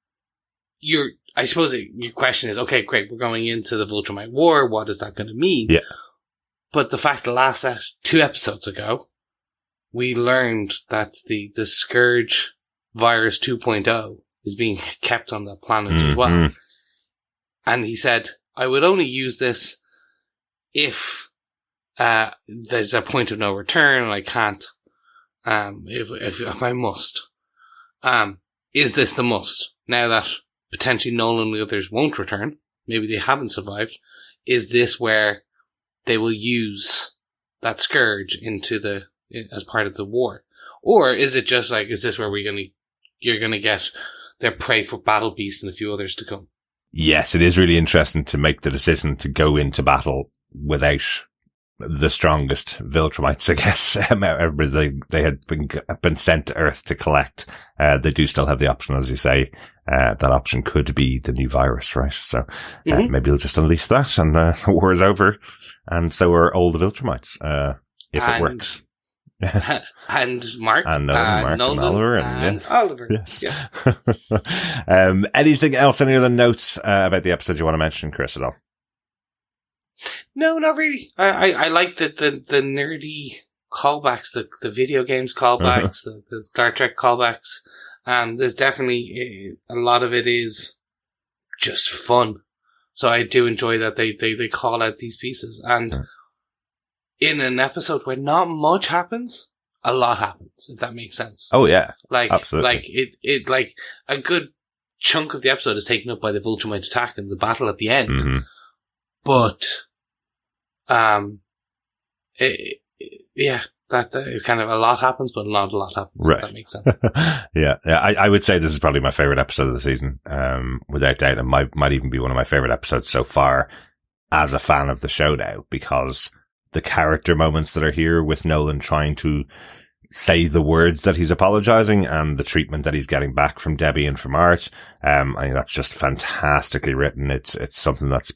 A: I suppose your question is, okay, great, we're going into the Viltrumite war. What is that going to mean?
D: Yeah.
A: But the fact that 2 episodes ago, we learned that the Scourge virus 2.0 is being kept on the planet as well. And he said, I would only use this if there's a point of no return and I can't if I must. Is this the must? Now that potentially Nolan and the others won't return, maybe they haven't survived, is this where they will use that scourge as part of the war? Or is it just like, is this where you're gonna get their prey for Battle Beast and a few others to come?
D: Yes, it is really interesting to make the decision to go into battle without the strongest Viltrumites, I guess. Everybody they had been sent to Earth to collect. They do still have the option, as you say. That option could be the new virus, right? So maybe they'll just unleash that, and the war is over, and so are all the Viltrumites, if it works.
A: And Mark,
D: and Nolan, and Oliver,
A: and Oliver.
D: Yes.
A: Yeah.
D: Anything else? Any other notes about the episode you want to mention, Chris, at all?
A: No, not really. I like the nerdy callbacks, the video games callbacks, the Star Trek callbacks. There's definitely a lot of it is just fun. So I do enjoy that they call out these pieces. And in an episode where not much happens, a lot happens, if that makes sense.
D: Oh yeah.
A: Like,
D: absolutely.
A: it like a good chunk of the episode is taken up by the Viltrumite attack and the battle at the end.
D: Mm-hmm.
A: But, that is kind of a lot happens, but not a lot happens. Right. If that makes sense.
D: Yeah. I would say this is probably my favorite episode of the season. Without doubt, it might even be one of my favorite episodes so far as a fan of the show now, because the character moments that are here with Nolan trying to say the words that he's apologizing and the treatment that he's getting back from Debbie and from Art. I think that's just fantastically written. It's something that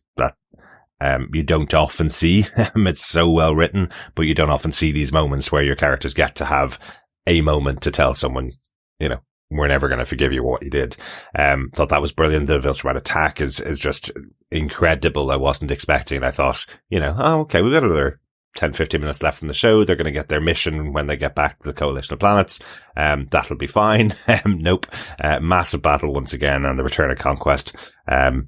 D: you don't often see. It's so well written, but you don't often see these moments where your characters get to have a moment to tell someone, we're never going to forgive you what you did. Thought that was brilliant. The Viltrumite attack is just incredible. I wasn't expecting. I thought, okay, we've got another 10, 15 minutes left in the show. They're going to get their mission when they get back to the coalition of planets. That'll be fine. Nope. Massive battle once again and the return of Conquest. I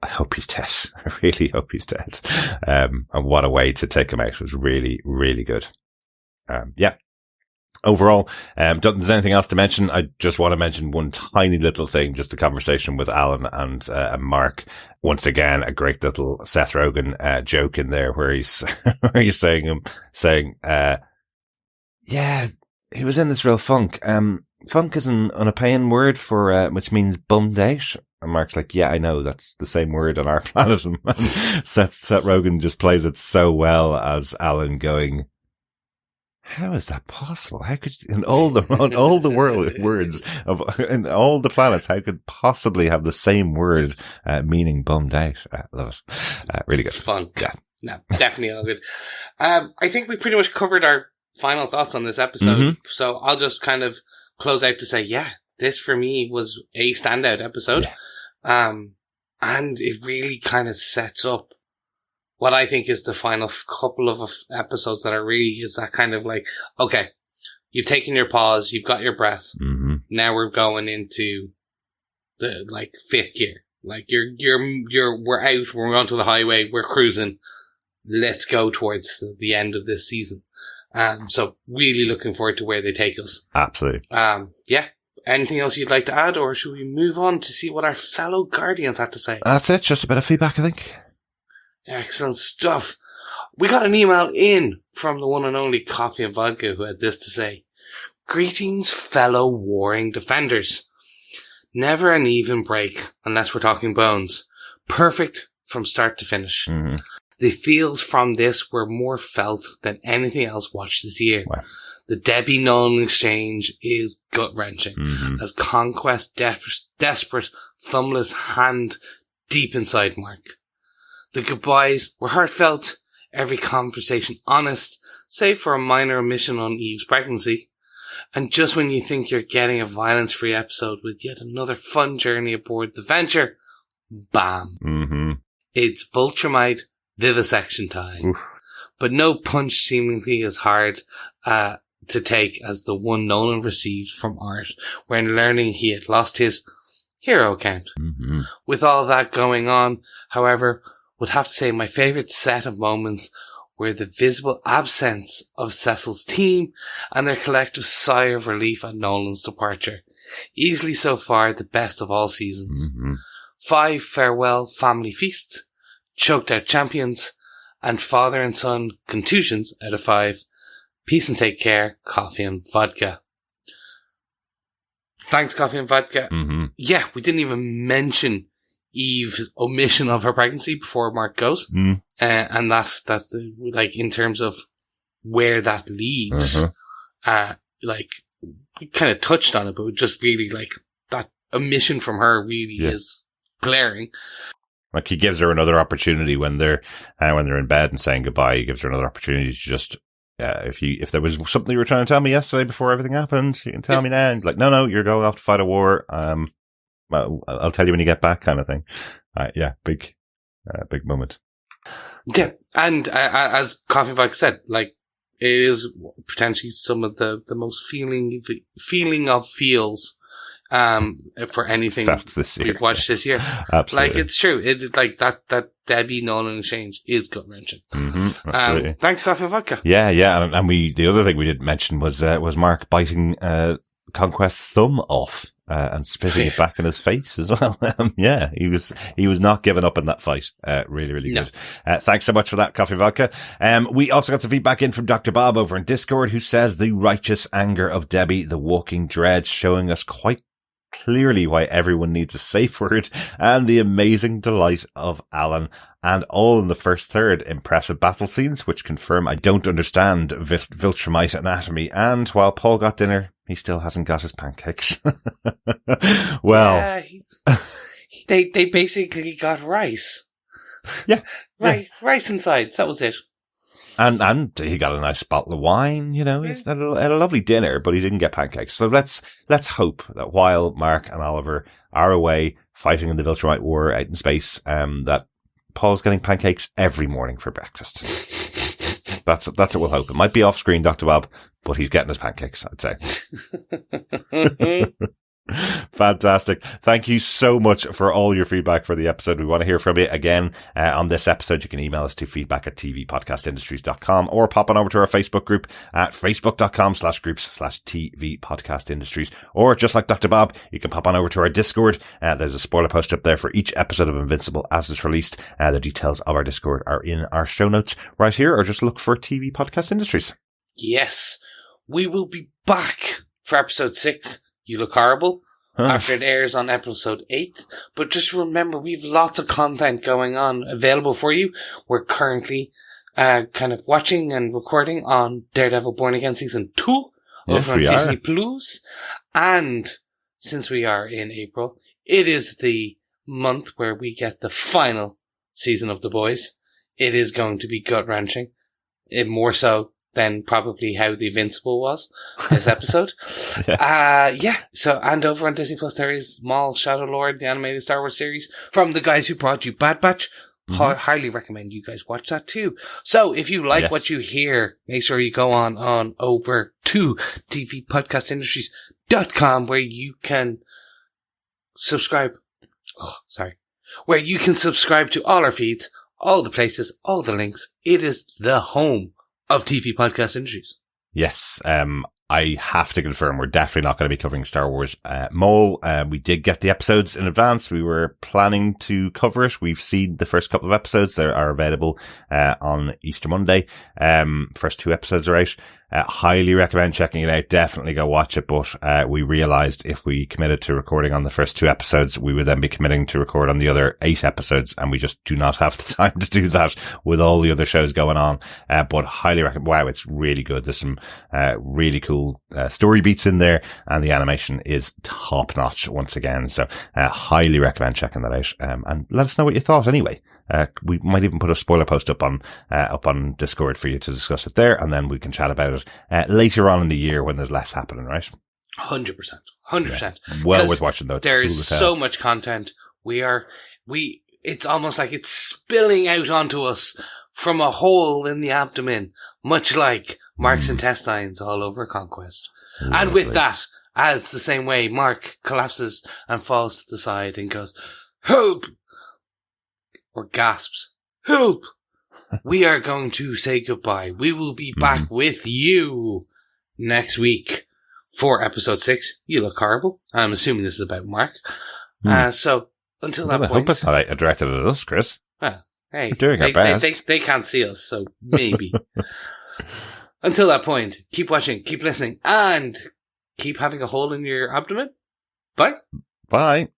D: hope he's dead. I really hope he's dead. And what a way to take him out. It was really, really good. Overall, don't think there's anything else to mention. I just want to mention one tiny little thing, just the conversation with Alan and Mark. Once again, a great little Seth Rogen joke in there where he's saying, he was in this real funk. Funk is an Unapayan word for which means bummed out. And Mark's like, yeah, I know, that's the same word on our planet. And Seth Rogen just plays it so well as Alan going, how is that possible? How could in all the world words in all the planets, how could possibly have the same word meaning bummed out? Love it. Really good.
A: Fun.
D: Yeah.
A: No, definitely all good. I think we pretty much covered our final thoughts on this episode. Mm-hmm. So I'll just kind of close out to say, this for me was a standout episode. Yeah. And it really kind of sets up what I think is the final couple of episodes that is that kind of like, okay, you've taken your pause, you've got your breath. Mm-hmm. Now we're going into the fifth gear. Like we're out, we're onto the highway, we're cruising. Let's go towards the end of this season. So really looking forward to where they take us.
D: Absolutely.
A: Anything else you'd like to add, or should we move on to see what our fellow Guardians have to say?
D: That's it. Just a bit of feedback, I think.
A: Excellent stuff. We got an email in from the one and only Coffee and Vodka who had this to say. Greetings, fellow warring defenders. Never an even break, unless we're talking bones. Perfect from start to finish. Mm-hmm. The feels from this were more felt than anything else watched this year. Wow. The Debbie Nolan exchange is gut-wrenching, as Conquest desperate thumbless hand deep inside Mark. The goodbyes were heartfelt, every conversation honest, save for a minor omission on Eve's pregnancy. And just when you think you're getting a violence-free episode with yet another fun journey aboard the Venture, bam. Mm-hmm. It's Viltrumite vivisection time. Oof. But no punch seemingly as hard to take as the one Nolan received from Art when learning he had lost his hero count. Mm-hmm. With all that going on, however, would have to say my favourite set of moments were the visible absence of Cecil's team and their collective sigh of relief at Nolan's departure. Easily so far the best of all seasons. 5 farewell family feasts, choked out champions, and father and son contusions out of 5. Peace and take care, coffee and vodka. Thanks, coffee and vodka. Yeah, we didn't even mention Eve's omission of her pregnancy before Mark goes. And that's like, in terms of where that leads, like, we kind of touched on it, but just really, like, that omission from her really is glaring.
D: Like, he gives her another opportunity when they're in bed and saying goodbye. He gives her another opportunity to just, if there was something you were trying to tell me yesterday before everything happened, you can tell me now. And like, no, you're going off to fight a war. Well, I'll tell you when you get back, kind of thing. Big moment.
A: Yeah, and as Coffee Vodka said, like, it is potentially some of the most feeling of feels for anything we've watched this year.
D: Absolutely.
A: Like, it's true. It like that Debbie Nolan exchange is gut wrenching.
D: Absolutely.
A: Thanks, Coffee Vodka.
D: Yeah, and the other thing we didn't mention was Mark biting Conquest's thumb off and spitting it back in his face as well. He was not giving up in that fight. Really good. Thanks so much for that, Coffee Vodka. We also got some feedback in from Dr. Bob over in Discord, who says the righteous anger of Debbie, the walking dread, showing us quite clearly why everyone needs a safe word, and the amazing delight of Alan, and all in the first third. Impressive battle scenes, which confirm I don't understand Viltrumite anatomy, and while Paul got dinner, he still hasn't got his pancakes. Well,
A: they basically got rice. Rice and sides, that was it.
D: And he got a nice bottle of wine, he had a lovely dinner, but he didn't get pancakes. So let's hope that while Mark and Oliver are away fighting in the Viltrumite War out in space, that Paul's getting pancakes every morning for breakfast. That's what we'll hope. It might be off screen, Dr. Bob, but he's getting his pancakes, I'd say. Fantastic. Thank you so much for all your feedback for the episode. We want to hear from you again on this episode. You can email us to feedback@tvpodcastindustries.com or pop on over to our Facebook group at facebook.com/groups/tvpodcastindustries. Or just like Dr. Bob, you can pop on over to our Discord. There's a spoiler post up there for each episode of Invincible as it's released. The details of our Discord are in our show notes right here, or just look for TV Podcast Industries.
A: Yes, we will be back for episode 6. You Look Horrible, after it airs on episode 8. But just remember, we've lots of content going on available for you. We're currently kind of watching and recording on Daredevil Born Again Season 2 over on Disney Plus. And since we are in April, it is the month where we get the final season of The Boys. It is going to be gut-wrenching. More so than probably how the Invincible was this episode. So, and over on Disney Plus, there is Maul, Shadow Lord, the animated Star Wars series from the guys who brought you Bad Batch. Highly recommend you guys watch that too. So if you like what you hear, make sure you go on over to tvpodcastindustries.com where you can subscribe. Where you can subscribe to all our feeds, all the places, all the links. It is the home of TV Podcast Industries.
D: Yes, I have to confirm we're definitely not going to be covering Star Wars Mole. We did get the episodes in advance. We were planning to cover it. We've seen the first couple of episodes. They are available on Easter Monday. First 2 episodes are out. Highly recommend checking it out. Definitely go watch it. But we realized if we committed to recording on the first 2 episodes, we would then be committing to record on the other 8 episodes. And we just do not have the time to do that with all the other shows going on. But highly recommend. Wow, it's really good. There's some really cool story beats in there, and the animation is top notch once again. So highly recommend checking that out. And let us know what you thought anyway. We might even put a spoiler post up on Discord for you to discuss it there, and then we can chat about it later on in the year when there's less happening, right?
A: 100%.
D: Yeah. Well worth watching though.
A: There is so much content. It's almost like it's spilling out onto us from a hole in the abdomen, much like Mark's intestines all over Conquest. Lovely. And with that, as the same way, Mark collapses and falls to the side and goes, "Help!" or gasps, "Help!" we are going to say goodbye. We will be back with you next week for episode 6. You look horrible. I'm assuming this is about Mark. So until that point,
D: I hope it's not directed at us, Chris.
A: Well, hey,
D: we're doing our best.
A: They can't see us, so maybe. Until that point, keep watching, keep listening, and keep having a hole in your abdomen. Bye.
D: Bye.